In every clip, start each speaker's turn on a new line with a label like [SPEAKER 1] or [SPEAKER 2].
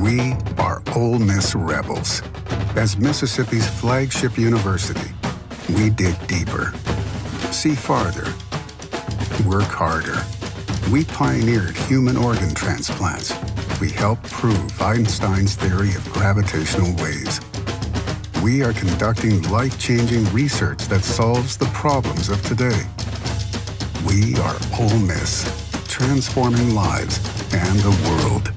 [SPEAKER 1] We are Ole Miss Rebels. As Mississippi's flagship university, we dig deeper, see farther, work harder. We pioneered human organ transplants. We helped prove Einstein's theory of gravitational waves. We are conducting life-changing research that solves the problems of today. We are Ole Miss, transforming lives and the world.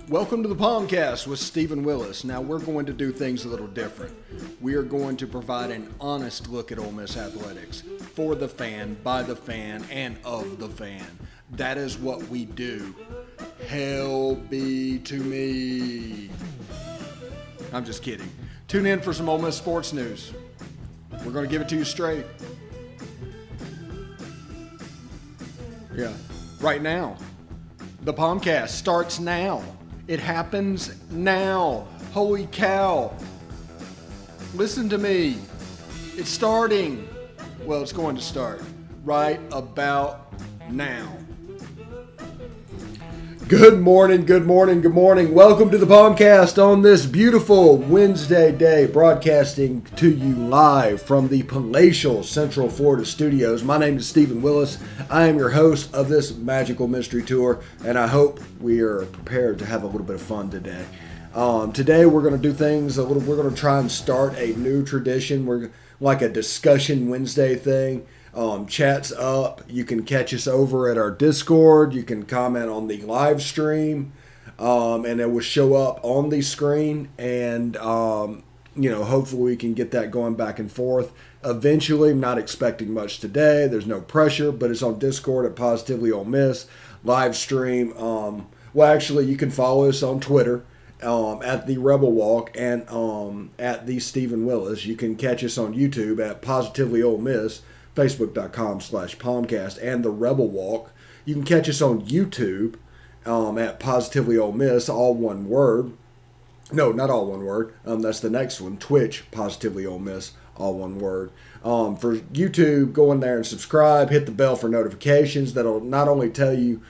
[SPEAKER 2] Welcome to the POMcast with Stephen Willis. Now we're going to do things a little different. We are going to provide an honest look at Ole Miss athletics for the fan, by the fan, and of the fan. That is what we do. Hell be to me. I'm just kidding. Tune in for some Ole Miss sports news. We're going to give it to you straight. Yeah, right now. The POMcast starts now. It happens now. Holy cow. Listen to me. It's starting. Well, it's going to start right about now. Good morning, good morning, good morning. Welcome to the POMcast on this beautiful Wednesday day, broadcasting to you live from the palatial Central Florida studios. My name is Stephen Willis. I am your host of this magical mystery tour, and I hope we are prepared to have a little bit of fun today. Today we're going to do things we're going to try and start a new tradition. We're like a discussion Wednesday thing. Chat's up. You can catch us over at our Discord. You can comment on the live stream, and it will show up on the screen. And hopefully we can get that going back and forth. Eventually, I'm not expecting much today. There's no pressure, but it's on Discord at Positively Ole Miss live stream. Actually, you can follow us on Twitter at the Rebel Walk and at the Stephen Willis. You can catch us on YouTube at Positively Ole Miss. Facebook.com/POMcast and the Rebel Walk. You can catch us on YouTube at Positively Ole Miss, all one word. No, not all one word. That's the next one. Twitch, Positively Ole Miss, all one word. For YouTube, go in there and subscribe. Hit the bell for notifications. That'll not only tell you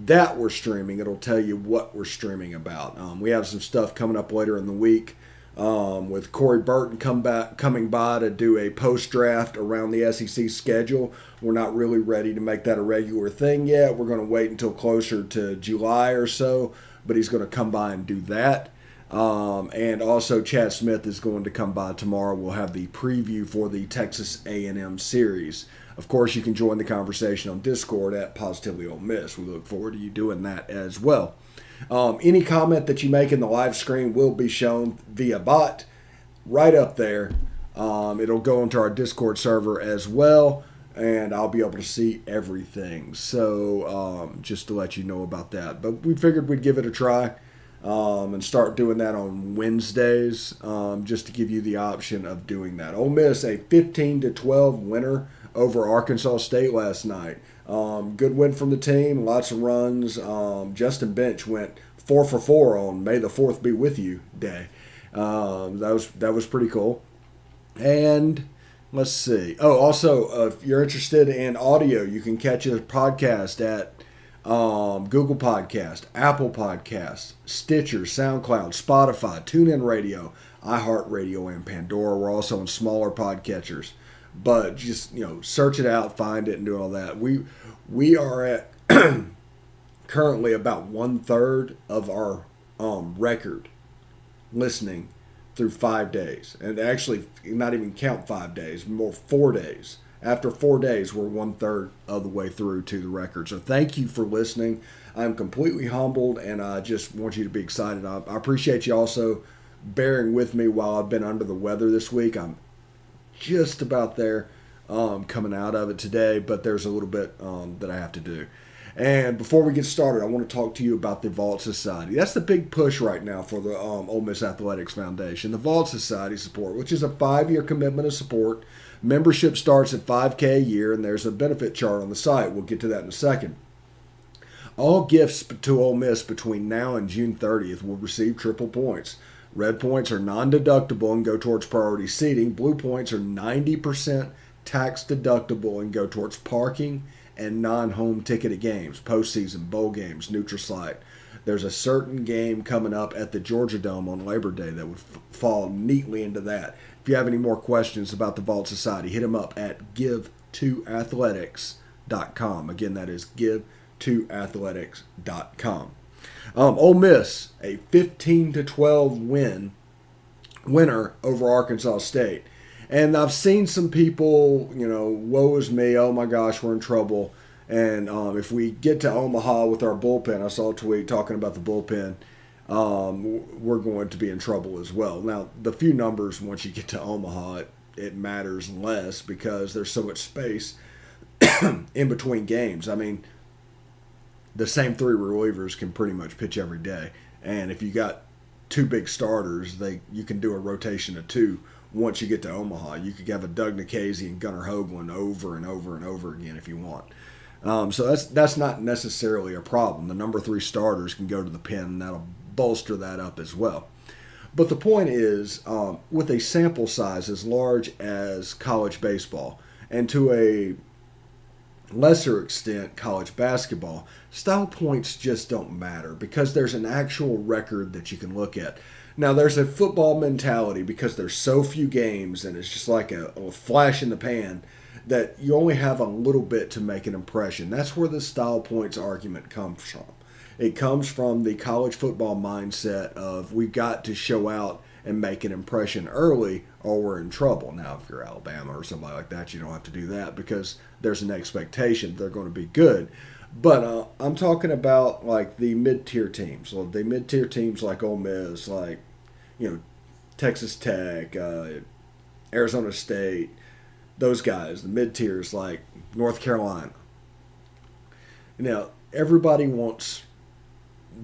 [SPEAKER 2] that we're streaming, it'll tell you what we're streaming about. We have some stuff coming up later in the week. With Corey Burton coming by to do a post-draft around the SEC schedule. We're not really ready to make that a regular thing yet. We're going to wait until closer to July or so, but he's going to come by and do that. And also Chad Smith is going to come by tomorrow. We'll have the preview for the Texas A&M series. Of course, you can join the conversation on Discord at Positively Ole Miss. We look forward to you doing that as well. Any comment that you make in the live screen will be shown via bot right up there. It'll go into our Discord server as well, and I'll be able to see everything. So just to let you know about that. But we figured we'd give it a try and start doing that on Wednesdays just to give you the option of doing that. Ole Miss, a 15-12 winner over Arkansas State last night. Good win from the team, lots of runs. Justin Bench went 4 for 4 on May the 4th Be With You Day. That was pretty cool. And let's see. Oh, also, if you're interested in audio, you can catch a podcast at Google Podcast, Apple Podcast, Stitcher, SoundCloud, Spotify, TuneIn Radio, iHeartRadio, and Pandora. We're also on smaller podcatchers. But just, search it out, find it, and do all that. We are at currently about 1/3 of our record listening through 5 days. And actually, not even count 5 days, more 4 days. After 4 days, we're 1/3 of the way through to the record. So thank you for listening. I'm completely humbled, and I just want you to be excited. I appreciate you also bearing with me while I've been under the weather this week. I'm just about there coming out of it today, but there's a little bit that I have to do. And before we get started, I want to talk to you about the Vault Society. That's the big push right now for the Ole Miss Athletics Foundation, the Vault Society support, which is a 5-year commitment of support. Membership starts at $5,000 a year, and there's a benefit chart on the site. We'll get to that in a second. All gifts to Ole Miss between now and June 30th will receive triple points. Red points are non-deductible and go towards priority seating. Blue points are 90% tax deductible and go towards parking and non-home ticketed games, postseason, bowl games, neutral site. There's a certain game coming up at the Georgia Dome on Labor Day that would fall neatly into that. If you have any more questions about the Vault Society, hit them up at give2athletics.com. Again, that is give2athletics.com. Ole Miss, a 15-12 winner over Arkansas State. And I've seen some people, woe is me, oh my gosh, we're in trouble. And if we get to Omaha with our bullpen, I saw a tweet talking about the bullpen, we're going to be in trouble as well. Now, the few numbers, once you get to Omaha, it matters less because there's so much space in between games. I mean, the same three relievers can pretty much pitch every day. And if you got two big starters, you can do a rotation of two. Once you get to Omaha, you could have a Doug Nikhazy and Gunnar Hoagland over and over and over again if you want. So that's not necessarily a problem. The number 3 starters can go to the pen, and that'll bolster that up as well. But the point is, with a sample size as large as college baseball, and to a lesser extent college basketball, style points just don't matter because there's an actual record that you can look at. Now, there's a football mentality because there's so few games, and it's just like a flash in the pan, that you only have a little bit to make an impression. That's where the style points argument comes from. It comes from the college football mindset of we've got to show out and make an impression early or we're in trouble. Now, if you're Alabama or somebody like that, you don't have to do that because there's an expectation they're going to be good. But I'm talking about like the mid-tier teams. So the mid-tier teams like Ole Miss, like Texas Tech, Arizona State, those guys, the mid-tiers like North Carolina. Now, everybody wants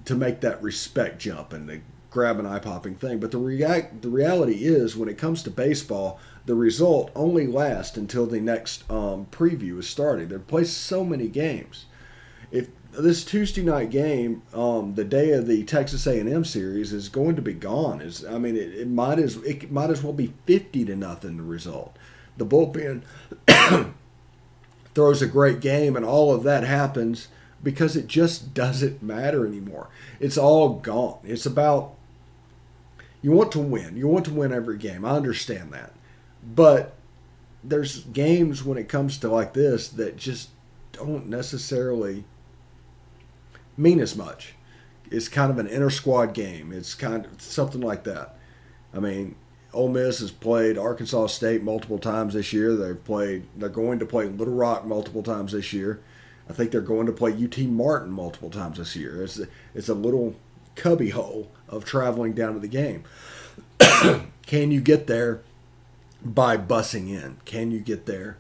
[SPEAKER 2] to make that respect jump and they grab an eye-popping thing. But the reality is when it comes to baseball, the result only lasts until the next preview is starting. They play so many games. If this Tuesday night game, the day of the Texas A&M series, is going to be gone. It might as well be 50-0 the result. The bullpen throws a great game, and all of that happens because it just doesn't matter anymore. It's all gone. It's about you want to win. You want to win every game. I understand that. But there's games when it comes to like this that just don't necessarily mean as much. It's kind of an inter-squad game. It's kind of something like that. I mean, Ole Miss has played Arkansas State multiple times this year. They're going to play Little Rock multiple times this year. I think they're going to play UT Martin multiple times this year. It's a little cubby hole of traveling down to the game. Can you get there by bussing in? Can you get there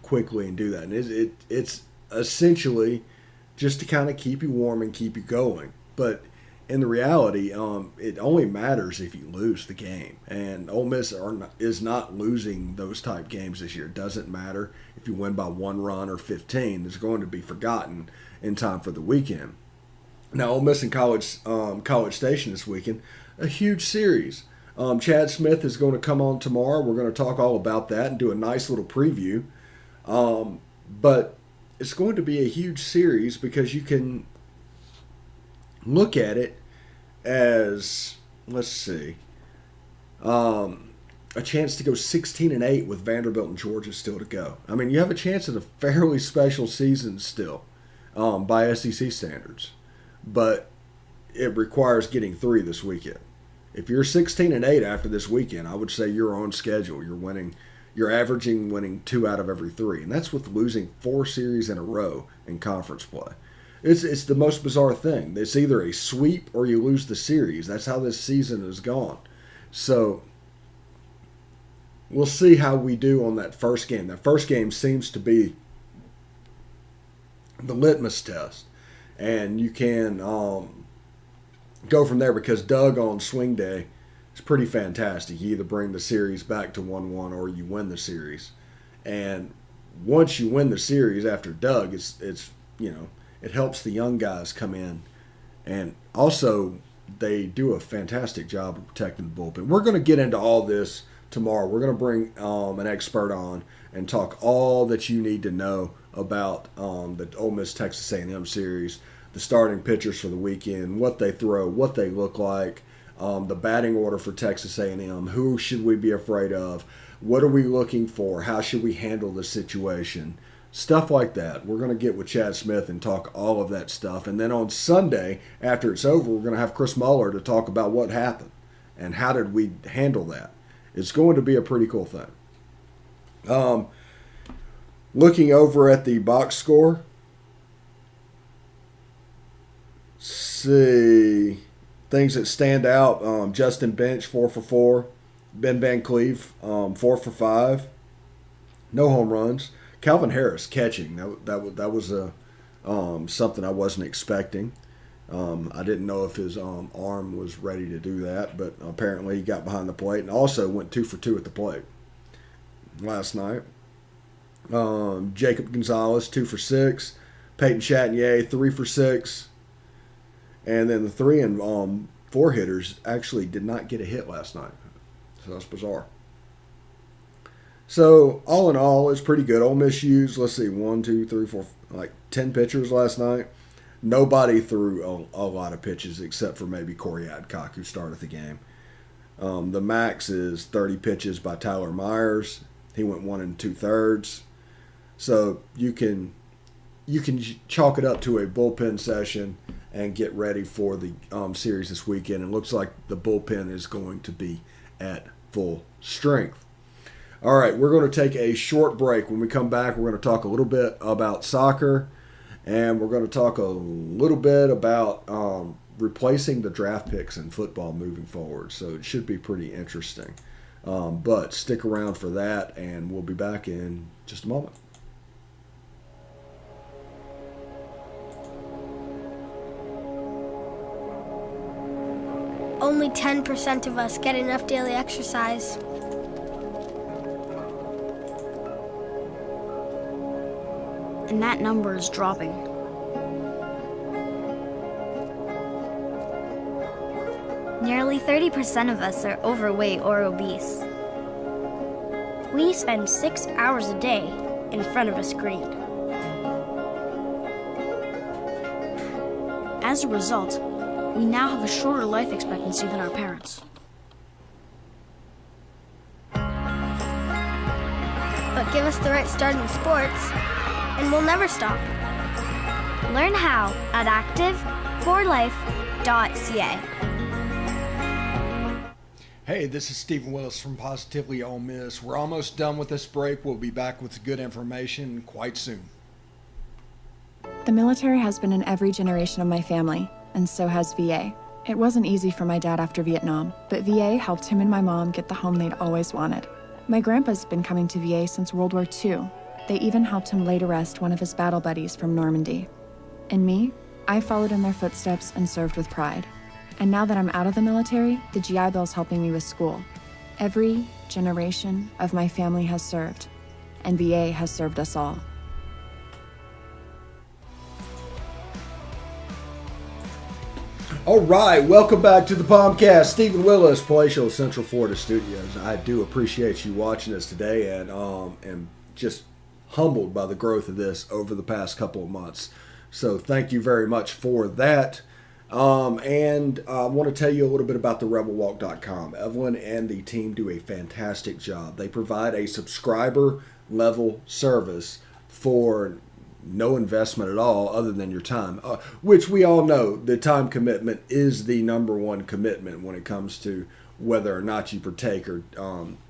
[SPEAKER 2] quickly and do that? And it's essentially just to kind of keep you warm and keep you going. But in the reality, it only matters if you lose the game. And Ole Miss is not losing those type games this year. It doesn't matter if you win by 1 run or 15. It's going to be forgotten in time for the weekend. Now, Ole Miss and College Station this weekend, a huge series. Chad Smith is going to come on tomorrow. We're going to talk all about that and do a nice little preview. But it's going to be a huge series because you can look at it as, a chance to go 16-8 with Vanderbilt and Georgia still to go. I mean, you have a chance at a fairly special season still by SEC standards, but it requires getting 3 this weekend. If you're 16-8 after this weekend, I would say you're on schedule. You're averaging winning 2 out of every 3, and that's with losing 4 series in a row in conference play. It's the most bizarre thing. It's either a sweep or you lose the series. That's how this season has gone. So we'll see how we do on that first game. That first game seems to be the litmus test. And you can go from there because Doug on swing day is pretty fantastic. You either bring the series back to 1-1 or you win the series. And once you win the series after Doug, it helps the young guys come in. And also, they do a fantastic job of protecting the bullpen. We're going to get into all this tomorrow. We're going to bring an expert on and talk all that you need to know about the Ole Miss Texas A&M series, the starting pitchers for the weekend, what they throw, what they look like, the batting order for Texas A&M, who should we be afraid of, what are we looking for, how should we handle the situation, stuff like that. We're going to get with Chad Smith and talk all of that stuff. And then on Sunday, after it's over, we're going to have Chris Muller to talk about what happened and how did we handle that. It's going to be a pretty cool thing. Looking over at the box score, see things that stand out. Justin Bench, 4 for 4. Ben Van Cleve, 4 for 5. No home runs. Calvin Harris catching. That was something I wasn't expecting. I didn't know if his arm was ready to do that, but apparently he got behind the plate and also went 2 for 2 at the plate last night. Jacob Gonzalez, 2 for 6. Peyton Chatagnier, 3 for 6. And then the 3 and 4 hitters actually did not get a hit last night. So that's bizarre. So all in all, it's pretty good. Ole Miss used, 10 pitchers last night. Nobody threw a lot of pitches except for maybe Corey Adcock, who started the game. The max is 30 pitches by Tyler Myers. He went 1 2/3. So you can chalk it up to a bullpen session and get ready for the series this weekend. It looks like the bullpen is going to be at full strength. All right, we're going to take a short break. When we come back, we're going to talk a little bit about soccer, and we're going to talk a little bit about replacing the draft picks in football moving forward. So it should be pretty interesting. But stick around for that, and we'll be back in just a moment.
[SPEAKER 3] Only 10% of us get enough daily exercise.
[SPEAKER 4] And that number is dropping.
[SPEAKER 5] Nearly 30% of us are overweight or obese.
[SPEAKER 3] We spend 6 hours a day in front of a screen.
[SPEAKER 4] As a result, we now have a shorter life expectancy than our parents.
[SPEAKER 3] But give us the right start in sports, and we'll never stop.
[SPEAKER 5] Learn how at active4life.ca.
[SPEAKER 2] Hey, this is Stephen Willis from Positively Ole Miss. We're almost done with this break. We'll be back with good information quite soon.
[SPEAKER 6] The military has been in every generation of my family, and so has VA. It wasn't easy for my dad after Vietnam, but VA helped him and my mom get the home they'd always wanted. My grandpa's been coming to VA since World War II. They even helped him lay to rest one of his battle buddies from Normandy. And me, I followed in their footsteps and served with pride. And now that I'm out of the military, the GI Bill's helping me with school. Every generation of my family has served, and VA has served us all.
[SPEAKER 2] All right, welcome back to the POMcast. Stephen Willis, Palatial Central Florida Studios. I do appreciate you watching us today, and am just humbled by the growth of this over the past couple of months. So thank you very much for that. And I want to tell you a little bit about the rebelwalk.com. Evelyn and the team do a fantastic job. They provide a subscriber level service for no investment at all other than your time, which we all know the time commitment is the number one commitment when it comes to whether or not you partake or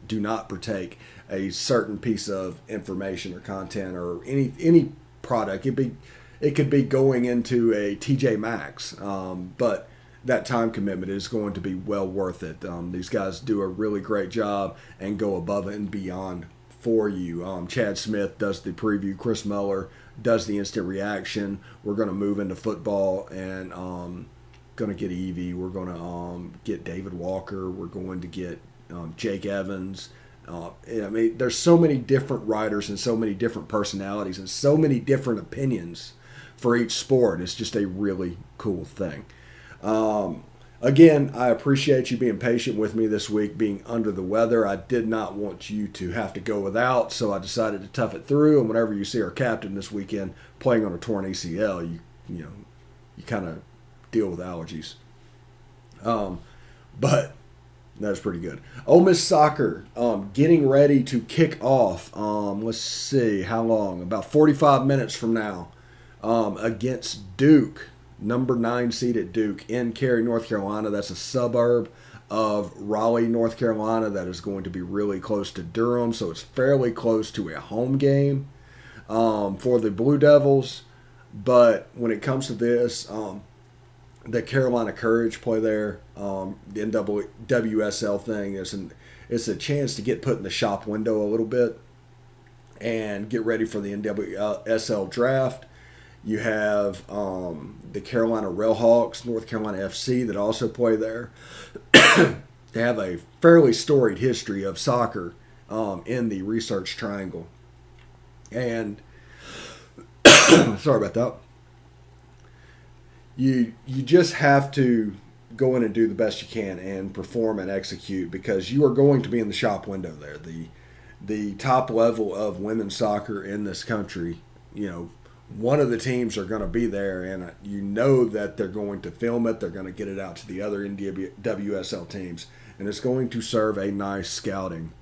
[SPEAKER 2] do not partake a certain piece of information or content or any product. It could be going into a TJ Maxx, but that time commitment is going to be well worth it. These guys do a really great job and go above and beyond for you. Chad Smith does the preview. Chris Muller does the instant reaction. We're going to move into football and going to get Evie. We're going to get David Walker. We're going to get Jake Evans. I mean, there's so many different writers and so many different personalities and so many different opinions for each sport. It's just a really cool thing. again, I appreciate you being patient with me this week, being under the weather. I did not want you to have to go without, so I decided to tough it through. And whenever you see our captain this weekend playing on a torn ACL, you kind of deal with allergies. But that was pretty good. Ole Miss soccer getting ready to kick off. Let's see how long. About 45 minutes from now, against Duke, number 9 seeded Duke in Cary, North Carolina. That's a suburb of Raleigh, North Carolina. That is going to be really close to Durham, so it's fairly close to a home game for the Blue Devils. But when it comes to this, the Carolina Courage play there. The NWSL thing it's a chance to get put in the shop window a little bit and get ready for the NWSL draft. You have the Carolina Railhawks, North Carolina FC that also play there. They have a fairly storied history of soccer in the Research Triangle. And sorry about that. You just have to go in and do the best you can and perform and execute, because you are going to be in the shop window there. The top level of women's soccer in this country, one of the teams are going to be there, and you know that they're going to film it. They're going to get it out to the other NWSL teams, and it's going to serve a nice scouting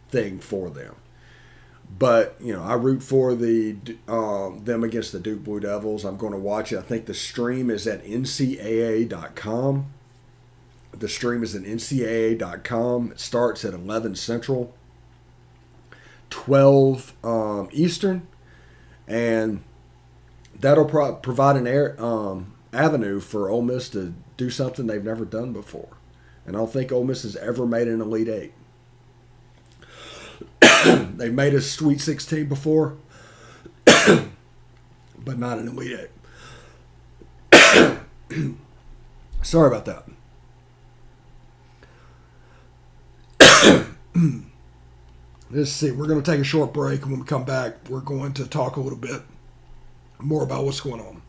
[SPEAKER 2] thing for them. But, I root for them against the Duke Blue Devils. I'm going to watch it. I think the stream is at ncaa.com. The stream is at ncaa.com. It starts at 11 Central, 12 Eastern. And that'll provide an avenue for Ole Miss to do something they've never done before. And I don't think Ole Miss has ever made an Elite Eight. They made a Sweet 16 before, but not an Elite Eight. Sorry about that. Let's see. We're going to take a short break, and when we come back, we're going to talk a little bit more about what's going on.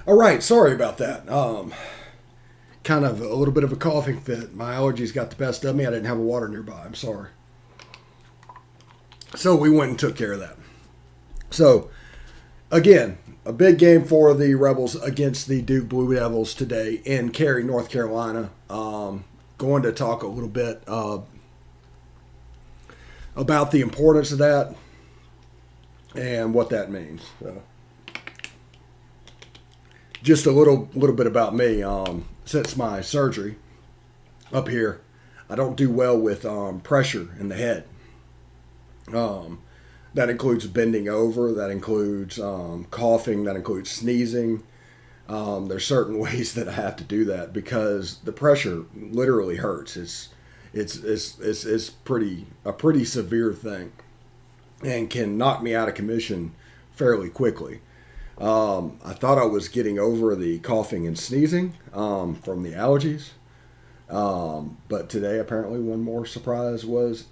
[SPEAKER 2] All right, sorry about that. Kind of a little bit of a coughing fit. My allergies got the best of me. I didn't have a water nearby. I'm sorry. So we went and took care of that. So, again, a big game for the Rebels against the Duke Blue Devils today in Cary, North Carolina. Going to talk a little bit about the importance of that and what that means. So, just a little bit about me. Since my surgery up here, I don't do well with pressure in the head. That includes bending over. That includes coughing. That includes sneezing. There's certain ways that I have to do that because the pressure literally hurts. It's a pretty severe thing, and can knock me out of commission fairly quickly. I thought I was getting over the coughing and sneezing from the allergies, but today apparently one more surprise was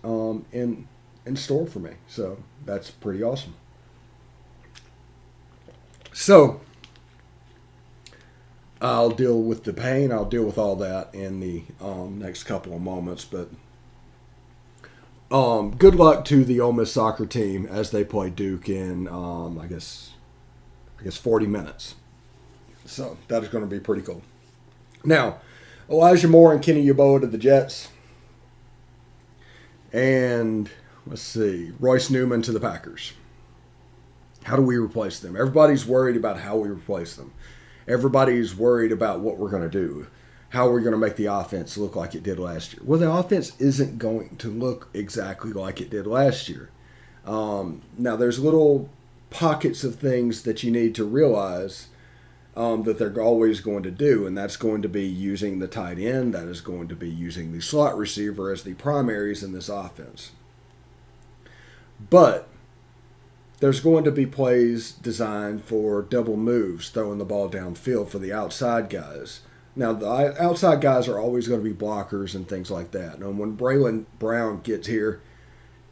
[SPEAKER 2] in store for me. So that's pretty awesome. So I'll deal with the pain. I'll deal with all that in the next couple of moments. But good luck to the Ole Miss soccer team as they play Duke in, I guess 40 minutes. So that is going to be pretty cool. Now, Elijah Moore and Kenny Yeboah to the Jets. And let's see, Royce Newman to the Packers. How do we replace them? Everybody's worried about how we replace them. Everybody's worried about what we're going to do. How we're going to make the offense look like it did last year. Well, the offense isn't going to look exactly like it did last year. Now, there's little pockets of things that you need to realize that they're always going to do, and that's going to be using the tight end. That is going to be using the slot receiver as the primaries in this offense. But there's going to be plays designed for double moves, throwing the ball downfield for the outside guys. Now, the outside guys are always going to be blockers and things like that. And when Braylon Brown gets here,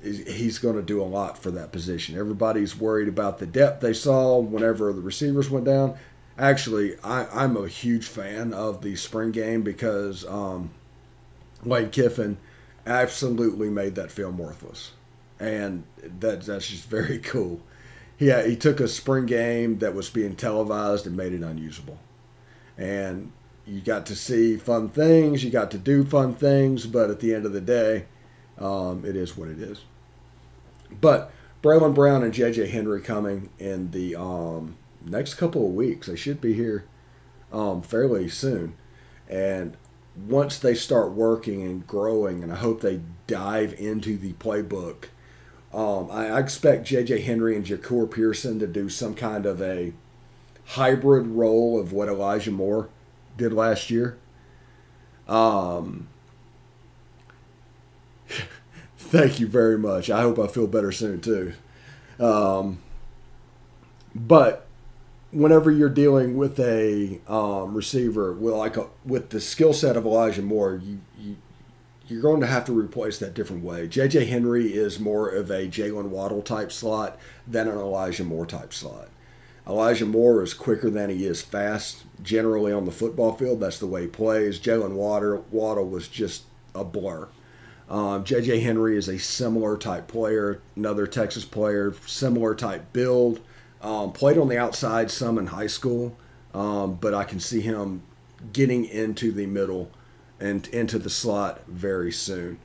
[SPEAKER 2] he's going to do a lot for that position. Everybody's worried about the depth they saw whenever the receivers went down. Actually, I'm a huge fan of the spring game because Lane Kiffin absolutely made that film worthless. And that's just very cool. Yeah, he took a spring game that was being televised and made it unusable. And you got to see fun things, you got to do fun things, but at the end of the day, it is what it is. But Braylon Brown and J.J. Henry coming in the next couple of weeks. They should be here fairly soon. And once they start working and growing, and I hope they dive into the playbook, I expect J.J. Henry and Jacour Pearson to do some kind of a hybrid role of what Elijah Moore did last year. Thank you very much. I hope I feel better soon too. But whenever you're dealing with a receiver with the skill set of Elijah Moore, you're going to have to replace that different way. J.J. Henry is more of a Jalen Waddle type slot than an Elijah Moore type slot. Elijah Moore is quicker than he is fast, generally on the football field. That's the way he plays. Jalen Waddle was just a blur. J.J. Henry is a similar type player, another Texas player, similar type build. Played on the outside some in high school, but I can see him getting into the middle and into the slot very soon.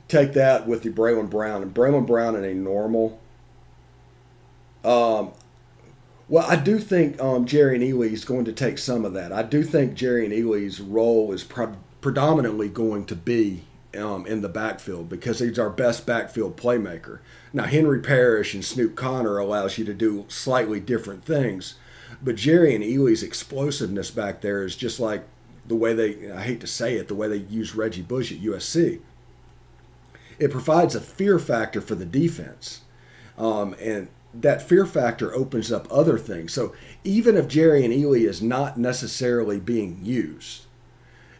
[SPEAKER 2] Take that with the Braylon Brown. And Braylon Brown in a normal... well, I do think Jerry Neely is going to take some of that. I do think Jerry Neely's role is predominantly going to be in the backfield because he's our best backfield playmaker. Now, Henry Parrish and Snoop Connor allows you to do slightly different things, but Jerry and Ely's explosiveness back there is just like the way I hate to say it, the way they use Reggie Bush at USC. It provides a fear factor for the defense, and that fear factor opens up other things. So even if Jerry and Ely is not necessarily being used,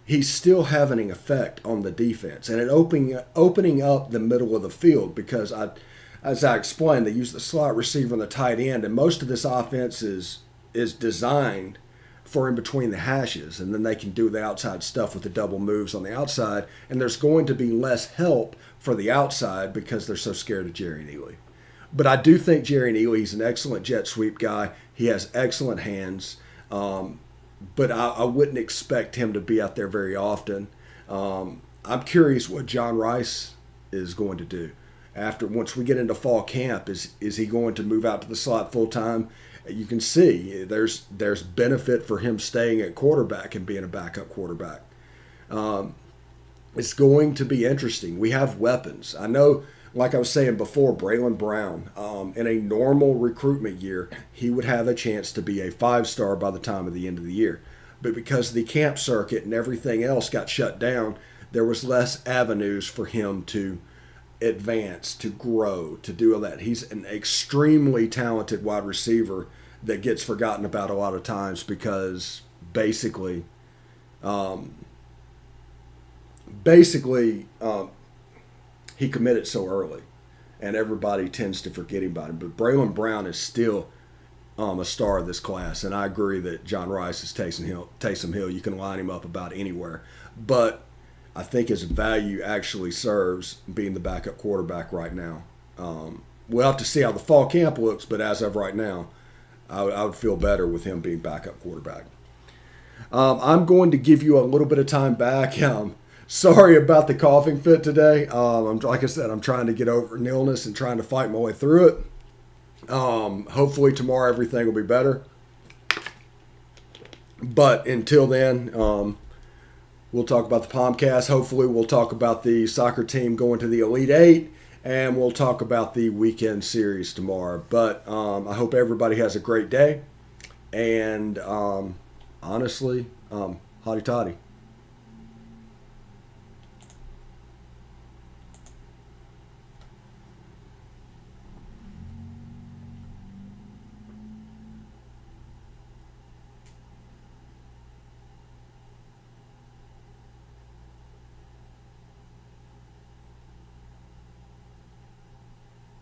[SPEAKER 2] he's still having an effect on the defense and it opening up the middle of the field because as I explained, they use the slot receiver and the tight end, and most of this offense is designed for in between the hashes, and then they can do the outside stuff with the double moves on the outside, and there's going to be less help for the outside because they're so scared of Jerry and Ely. But I do think Jerry Neely is an excellent jet sweep guy. He has excellent hands. But I wouldn't expect him to be out there very often. I'm curious what John Rice is going to do. Once we get into fall camp, is he going to move out to the slot full time? You can see there's benefit for him staying at quarterback and being a backup quarterback. It's going to be interesting. We have weapons. I know, like I was saying before, Braylon Brown, in a normal recruitment year, he would have a chance to be a 5-star by the time of the end of the year. But because the camp circuit and everything else got shut down, there was less avenues for him to advance, to grow, to do all that. He's an extremely talented wide receiver that gets forgotten about a lot of times because basically he committed so early, and everybody tends to forget about him. But Braylon Brown is still a star of this class. And I agree that John Rice is Taysom Hill. You can line him up about anywhere. But I think his value actually serves being the backup quarterback right now. We'll have to see how the fall camp looks, but as of right now, I would feel better with him being backup quarterback. I'm going to give you a little bit of time back. Sorry about the coughing fit today. Like I said, I'm trying to get over an illness and trying to fight my way through it. Hopefully tomorrow everything will be better. But until then, we'll talk about the POMcast. Hopefully we'll talk about the soccer team going to the Elite Eight. And we'll talk about the weekend series tomorrow. But I hope everybody has a great day. And honestly, hotty toddy.